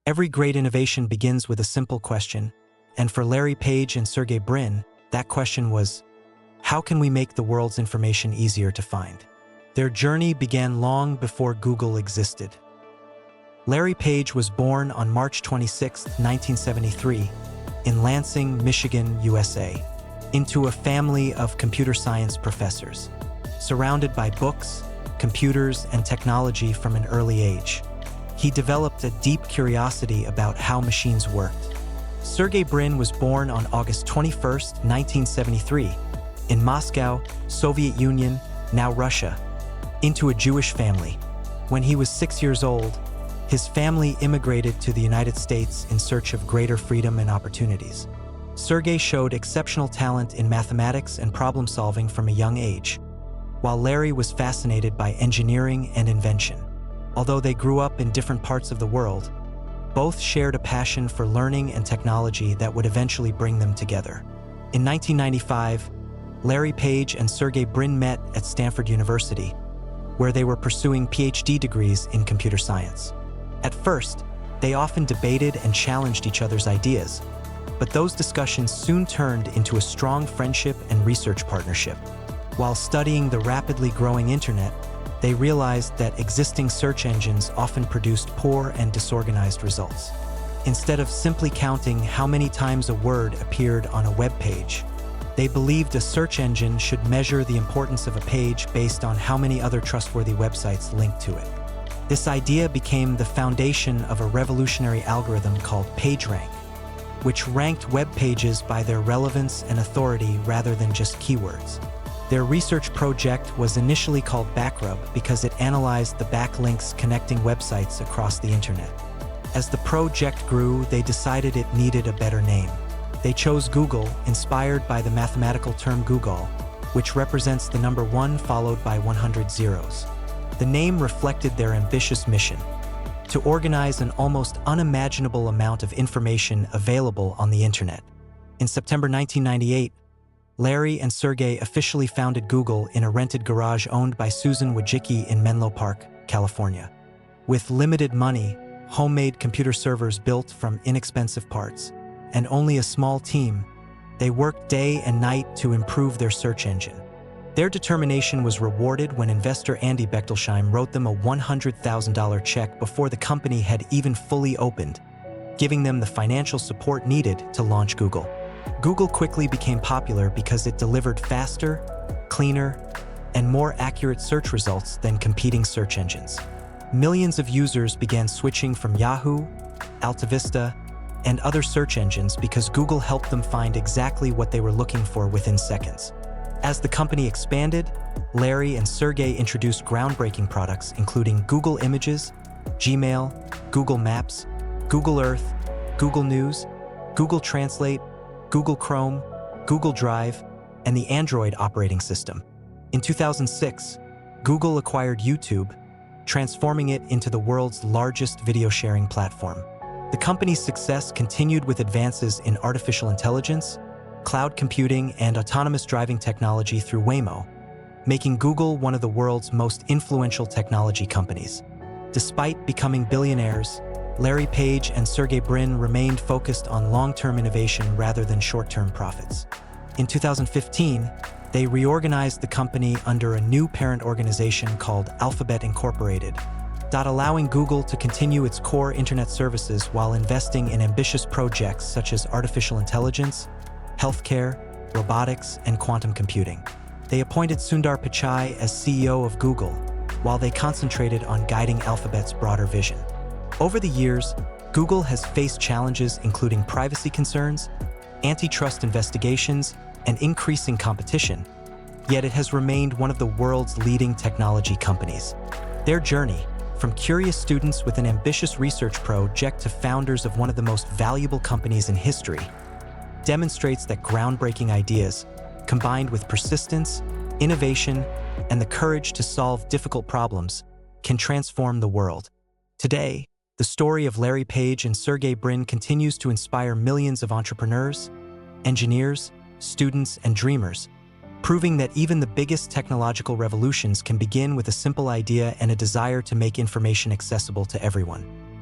Every great innovation begins with a simple question, and for Larry Page and Sergey Brin, that question was, how can we make the world's information easier to find? Their journey began long before Google existed. Larry Page was born on March 26, 1973, in Lansing, Michigan, USA, into a family of computer science professors. Surrounded by books, computers, and technology from an early age, he developed a deep curiosity about how machines worked. Sergey Brin was born on August 21, 1973, in Moscow, Soviet Union, now Russia, into a Jewish family. When he was 6 years old, his family immigrated to the United States in search of greater freedom and opportunities. Sergey showed exceptional talent in mathematics and problem-solving from a young age, while Larry was fascinated by engineering and invention. Although they grew up in different parts of the world, both shared a passion for learning and technology that would eventually bring them together. In 1995, Larry Page and Sergey Brin met at Stanford University, where they were pursuing Ph.D. degrees in computer science. At first, they often debated and challenged each other's ideas, but those discussions soon turned into a strong friendship and research partnership. While studying the rapidly growing internet, they realized that existing search engines often produced poor and disorganized results. Instead of simply counting how many times a word appeared on a web page, they believed a search engine should measure the importance of a page based on how many other trustworthy websites linked to it. This idea became the foundation of a revolutionary algorithm called PageRank, which ranked web pages by their relevance and authority rather than just keywords. Their research project was initially called Backrub because it analyzed the backlinks connecting websites across the internet. As the project grew, they decided it needed a better name. They chose Google, inspired by the mathematical term Google, which represents the number 1 followed by 100 zeros. The name reflected their ambitious mission: to organize an almost unimaginable amount of information available on the internet. In September 1998, Larry and Sergey officially founded Google in a rented garage owned by Susan Wojcicki in Menlo Park, California. With limited money, homemade computer servers built from inexpensive parts, and only a small team, they worked day and night to improve their search engine. Their determination was rewarded when investor Andy Bechtolsheim wrote them a $100,000 check before the company had even fully opened, giving them the financial support needed to launch Google. Google quickly became popular because it delivered faster, cleaner, and more accurate search results than competing search engines. Millions of users began switching from Yahoo, AltaVista, and other search engines because Google helped them find exactly what they were looking for within seconds. As the company expanded, Larry and Sergey introduced groundbreaking products including Google Images, Gmail, Google Maps, Google Earth, Google News, Google Translate, Google Chrome, Google Drive, and the Android operating system. In 2006, Google acquired YouTube, transforming it into the world's largest video sharing platform. The company's success continued with advances in artificial intelligence, cloud computing, and autonomous driving technology through Waymo, making Google one of the world's most influential technology companies. Despite becoming billionaires, Larry Page and Sergey Brin remained focused on long-term innovation rather than short-term profits. In 2015, they reorganized the company under a new parent organization called Alphabet Incorporated, allowing Google to continue its core internet services while investing in ambitious projects such as artificial intelligence, healthcare, robotics, and quantum computing. They appointed Sundar Pichai as CEO of Google, while they concentrated on guiding Alphabet's broader vision. Over the years, Google has faced challenges including privacy concerns, antitrust investigations, and increasing competition, yet it has remained one of the world's leading technology companies. Their journey, from curious students with an ambitious research project to founders of one of the most valuable companies in history, demonstrates that groundbreaking ideas, combined with persistence, innovation, and the courage to solve difficult problems, can transform the world. Today, the story of Larry Page and Sergey Brin continues to inspire millions of entrepreneurs, engineers, students, and dreamers, proving that even the biggest technological revolutions can begin with a simple idea and a desire to make information accessible to everyone.